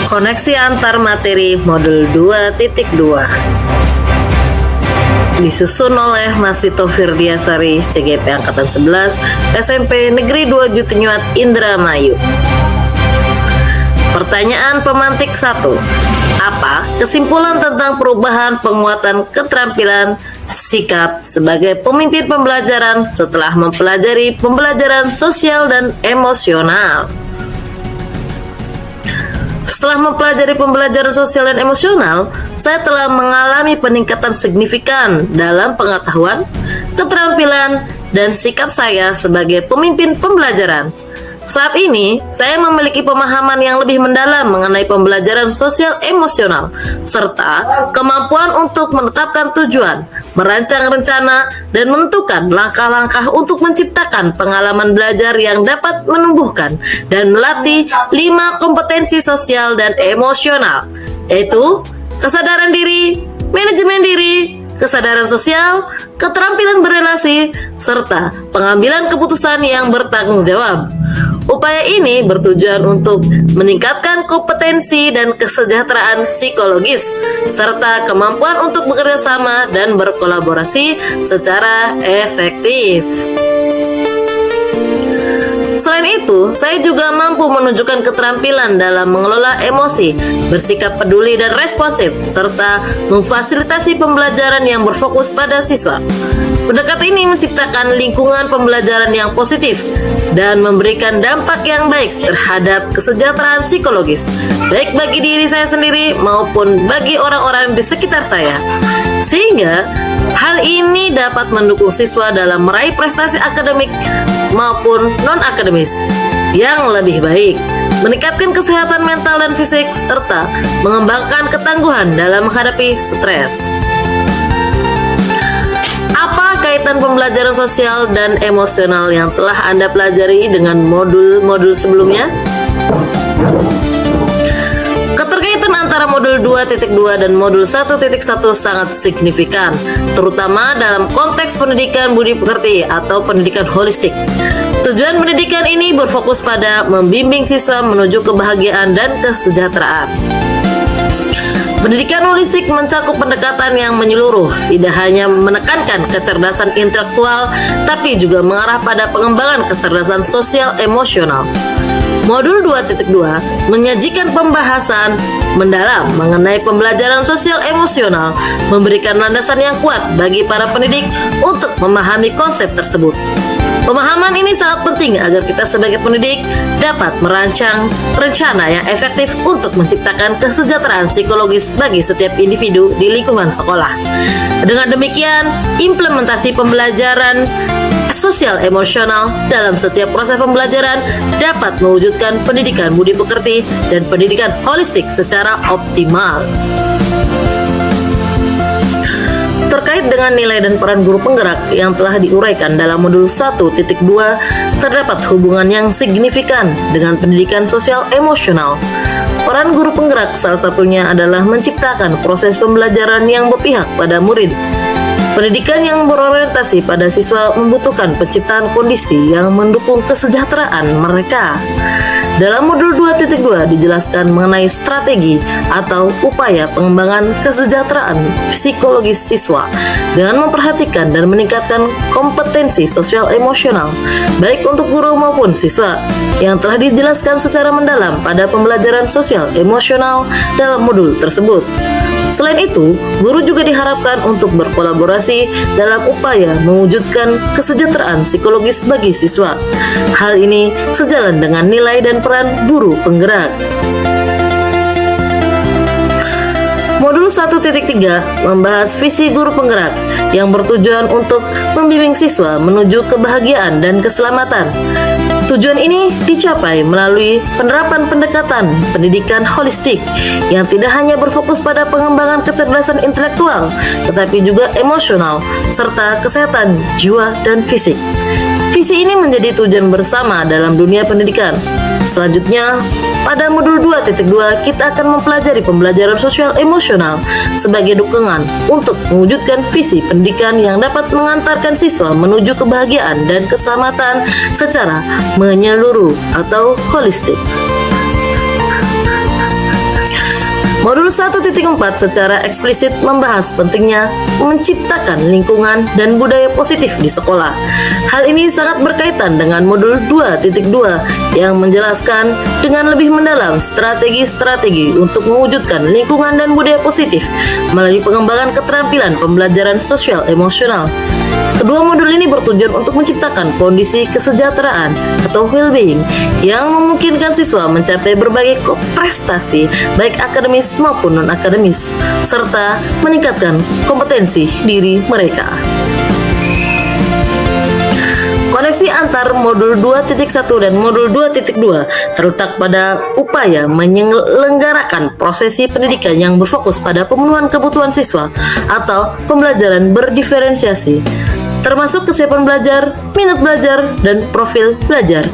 Koneksi antar materi modul 2.2 disusun oleh Masito Firdiasari, CGP Angkatan 11, SMP Negeri 2 Jutenyuat, Indramayu. Pertanyaan pemantik 1. Apa kesimpulan tentang perubahan penguatan keterampilan sikap sebagai pemimpin pembelajaran setelah mempelajari pembelajaran sosial dan emosional? Setelah mempelajari pembelajaran sosial dan emosional, saya telah mengalami peningkatan signifikan dalam pengetahuan, keterampilan, dan sikap saya sebagai pemimpin pembelajaran. Saat ini, saya memiliki pemahaman yang lebih mendalam mengenai pembelajaran sosial emosional, serta kemampuan untuk menetapkan tujuan, merancang rencana, dan menentukan langkah-langkah untuk menciptakan pengalaman belajar yang dapat menumbuhkan dan melatih 5 kompetensi sosial dan emosional, yaitu kesadaran diri, manajemen diri, kesadaran sosial, keterampilan berelasi, serta pengambilan keputusan yang bertanggung jawab. Upaya ini bertujuan untuk meningkatkan kompetensi dan kesejahteraan psikologis, serta kemampuan untuk bekerja sama dan berkolaborasi secara efektif. Selain itu, saya juga mampu menunjukkan keterampilan dalam mengelola emosi, bersikap peduli dan responsif, serta memfasilitasi pembelajaran yang berfokus pada siswa. Pendekatan ini menciptakan lingkungan pembelajaran yang positif dan memberikan dampak yang baik terhadap kesejahteraan psikologis, baik bagi diri saya sendiri maupun bagi orang-orang di sekitar saya. Sehingga hal ini dapat mendukung siswa dalam meraih prestasi akademik maupun non-akademis yang lebih baik, meningkatkan kesehatan mental dan fisik, serta mengembangkan ketangguhan dalam menghadapi stres. Apa kaitan pembelajaran sosial dan emosional yang telah Anda pelajari dengan modul-modul sebelumnya? Keterkaitan antara modul 2.2 dan modul 1.1 sangat signifikan, terutama dalam konteks pendidikan budi pekerti atau pendidikan holistik. Tujuan pendidikan ini berfokus pada membimbing siswa menuju kebahagiaan dan kesejahteraan. Pendidikan holistik mencakup pendekatan yang menyeluruh, tidak hanya menekankan kecerdasan intelektual, tapi juga mengarah pada pengembangan kecerdasan sosial emosional. Modul 2.2 menyajikan pembahasan mendalam mengenai pembelajaran sosial emosional, memberikan landasan yang kuat bagi para pendidik untuk memahami konsep tersebut. Pemahaman ini sangat penting agar kita sebagai pendidik dapat merancang rencana yang efektif untuk menciptakan kesejahteraan psikologis bagi setiap individu di lingkungan sekolah. Dengan demikian, implementasi pembelajaran sosial emosional dalam setiap proses pembelajaran dapat mewujudkan pendidikan budi pekerti dan pendidikan holistik secara optimal. Terkait dengan nilai dan peran guru penggerak yang telah diuraikan dalam modul 1.2, terdapat hubungan yang signifikan dengan pendidikan sosial emosional. Peran guru penggerak salah satunya adalah menciptakan proses pembelajaran yang berpihak pada murid. Pendidikan yang berorientasi pada siswa membutuhkan penciptaan kondisi yang mendukung kesejahteraan mereka. Dalam modul 2.2 dijelaskan mengenai strategi atau upaya pengembangan kesejahteraan psikologis siswa dengan memperhatikan dan meningkatkan kompetensi sosial emosional baik untuk guru maupun siswa yang telah dijelaskan secara mendalam pada pembelajaran sosial emosional dalam modul tersebut. Selain itu, guru juga diharapkan untuk berkolaborasi dalam upaya mewujudkan kesejahteraan psikologis bagi siswa. Hal ini sejalan dengan nilai dan peran guru penggerak. Modul 1.3 membahas visi guru penggerak yang bertujuan untuk membimbing siswa menuju kebahagiaan dan keselamatan. Tujuan ini dicapai melalui penerapan pendekatan pendidikan holistik yang tidak hanya berfokus pada pengembangan kecerdasan intelektual, tetapi juga emosional, serta kesehatan jiwa dan fisik. Visi ini menjadi tujuan bersama dalam dunia pendidikan. Selanjutnya, pada modul 2.2 kita akan mempelajari pembelajaran sosial emosional sebagai dukungan untuk mewujudkan visi pendidikan yang dapat mengantarkan siswa menuju kebahagiaan dan keselamatan secara menyeluruh atau holistik. Modul 1.4 secara eksplisit membahas pentingnya menciptakan lingkungan dan budaya positif di sekolah. Hal ini sangat berkaitan dengan modul 2.2 yang menjelaskan dengan lebih mendalam strategi-strategi untuk mewujudkan lingkungan dan budaya positif melalui pengembangan keterampilan pembelajaran sosial emosional. Kedua modul ini bertujuan untuk menciptakan kondisi kesejahteraan atau well-being yang memungkinkan siswa mencapai berbagai prestasi baik akademis maupun non-akademis, serta meningkatkan kompetensi diri mereka. Koneksi antar modul 2.1 dan modul 2.2 terletak pada upaya menyelenggarakan prosesi pendidikan yang berfokus pada pemenuhan kebutuhan siswa atau pembelajaran berdiferensiasi, termasuk kesiapan belajar, minat belajar, dan profil belajar.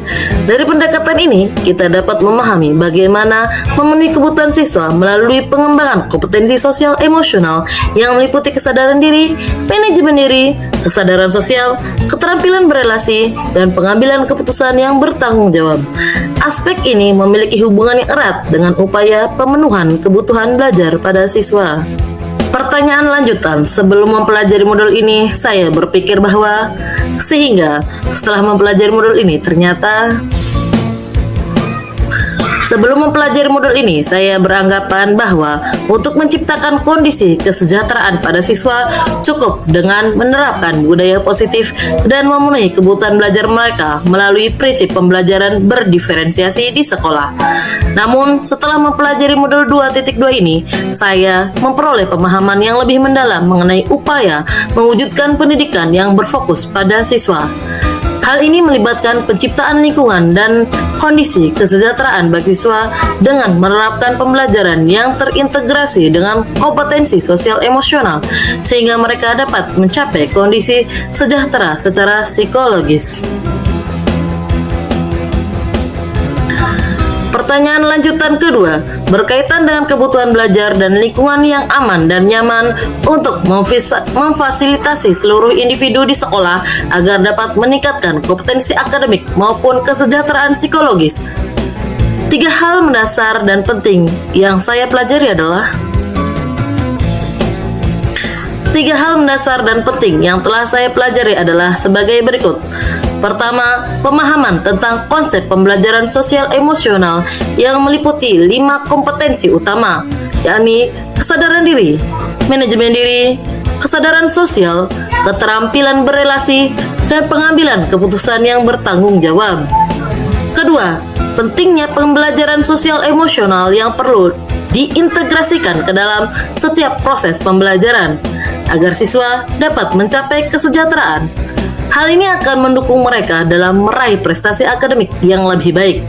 Dari pendekatan ini, kita dapat memahami bagaimana memenuhi kebutuhan siswa melalui pengembangan kompetensi sosial emosional yang meliputi kesadaran diri, manajemen diri, kesadaran sosial, keterampilan berelasi, dan pengambilan keputusan yang bertanggung jawab. Aspek ini memiliki hubungan yang erat dengan upaya pemenuhan kebutuhan belajar pada siswa. Pertanyaan lanjutan, sebelum mempelajari modul ini, saya berpikir bahwa sehingga setelah mempelajari modul ini ternyata Sebelum mempelajari modul ini, saya beranggapan bahwa untuk menciptakan kondisi kesejahteraan pada siswa cukup dengan menerapkan budaya positif dan memenuhi kebutuhan belajar mereka melalui prinsip pembelajaran berdiferensiasi di sekolah. Namun, setelah mempelajari modul 2.2 ini, saya memperoleh pemahaman yang lebih mendalam mengenai upaya mewujudkan pendidikan yang berfokus pada siswa. Hal ini melibatkan penciptaan lingkungan dan kondisi kesejahteraan bagi siswa dengan menerapkan pembelajaran yang terintegrasi dengan kompetensi sosial emosional sehingga mereka dapat mencapai kondisi sejahtera secara psikologis. Pertanyaan lanjutan kedua berkaitan dengan kebutuhan belajar dan lingkungan yang aman dan nyaman untuk memfasilitasi seluruh individu di sekolah agar dapat meningkatkan kompetensi akademik maupun kesejahteraan psikologis. 3 hal mendasar dan penting yang saya pelajari adalah 3 hal mendasar dan penting yang telah saya pelajari adalah sebagai berikut. Pertama, pemahaman tentang konsep pembelajaran sosial emosional yang meliputi 5 kompetensi utama, yakni kesadaran diri, manajemen diri, kesadaran sosial, keterampilan berelasi, dan pengambilan keputusan yang bertanggung jawab. Kedua, pentingnya pembelajaran sosial emosional yang perlu diintegrasikan ke dalam setiap proses pembelajaran agar siswa dapat mencapai kesejahteraan. Hal ini akan mendukung mereka dalam meraih prestasi akademik yang lebih baik,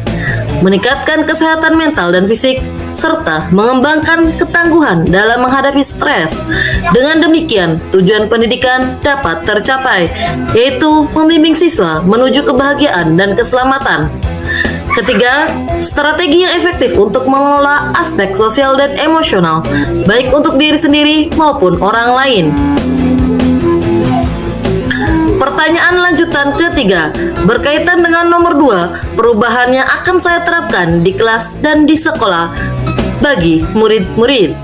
meningkatkan kesehatan mental dan fisik, serta mengembangkan ketangguhan dalam menghadapi stres. Dengan demikian, tujuan pendidikan dapat tercapai, yaitu membimbing siswa menuju kebahagiaan dan keselamatan. Ketiga, strategi yang efektif untuk mengelola aspek sosial dan emosional, baik untuk diri sendiri maupun orang lain. Pertanyaan lanjutan ketiga berkaitan dengan nomor 2, perubahan yang akan saya terapkan di kelas dan di sekolah bagi murid-murid.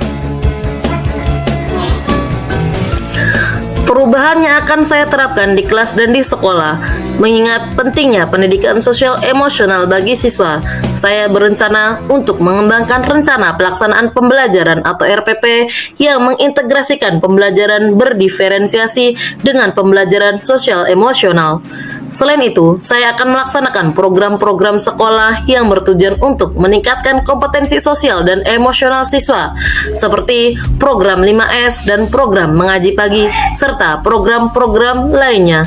Perubahan yang akan saya terapkan di kelas dan di sekolah, mengingat pentingnya pendidikan sosial emosional bagi siswa, saya berencana untuk mengembangkan rencana pelaksanaan pembelajaran atau RPP yang mengintegrasikan pembelajaran berdiferensiasi dengan pembelajaran sosial emosional. Selain itu, saya akan melaksanakan program-program sekolah yang bertujuan untuk meningkatkan kompetensi sosial dan emosional siswa, seperti program 5S dan program mengaji pagi, serta program-program lainnya.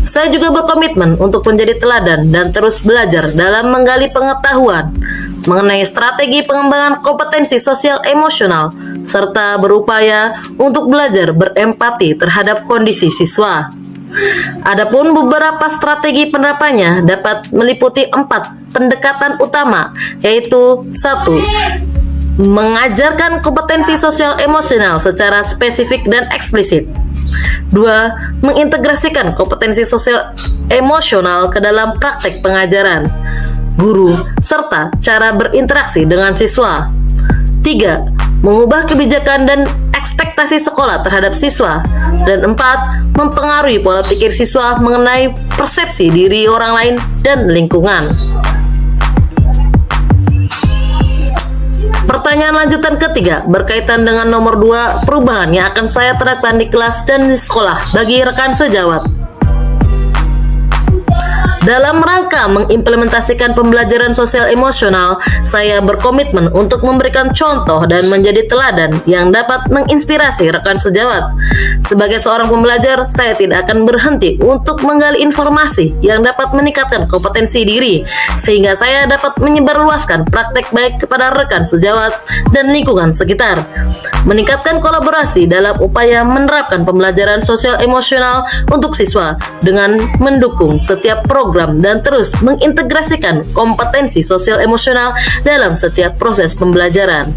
Saya juga berkomitmen untuk menjadi teladan dan terus belajar dalam menggali pengetahuan mengenai strategi pengembangan kompetensi sosial emosional, serta berupaya untuk belajar berempati terhadap kondisi siswa. Adapun beberapa strategi penerapannya dapat meliputi 4 pendekatan utama, yaitu 1. Mengajarkan kompetensi sosial emosional secara spesifik dan eksplisit. 2. Mengintegrasikan kompetensi sosial emosional ke dalam praktek pengajaran, guru, serta cara berinteraksi dengan siswa. 3. mengubah kebijakan dan ekspektasi sekolah terhadap siswa. Dan 4, mempengaruhi pola pikir siswa mengenai persepsi diri orang lain dan lingkungan. Pertanyaan lanjutan ketiga berkaitan dengan nomor 2, perubahan yang akan saya terapkan di kelas dan di sekolah bagi rekan sejawat. Dalam rangka mengimplementasikan pembelajaran sosial emosional, saya berkomitmen untuk memberikan contoh dan menjadi teladan yang dapat menginspirasi rekan sejawat. Sebagai seorang pembelajar, saya tidak akan berhenti untuk menggali informasi yang dapat meningkatkan kompetensi diri, sehingga saya dapat menyebarluaskan praktek baik kepada rekan sejawat dan lingkungan sekitar. Meningkatkan kolaborasi dalam upaya menerapkan pembelajaran sosial emosional untuk siswa dengan mendukung setiap program dan terus mengintegrasikan kompetensi sosial emosional dalam setiap proses pembelajaran.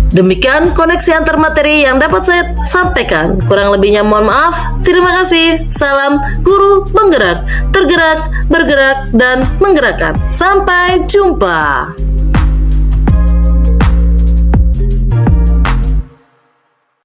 Demikian koneksi antar materi yang dapat saya sampaikan. Kurang lebihnya mohon maaf. Terima kasih. Salam guru penggerak, tergerak, bergerak, dan menggerakkan. Sampai jumpa.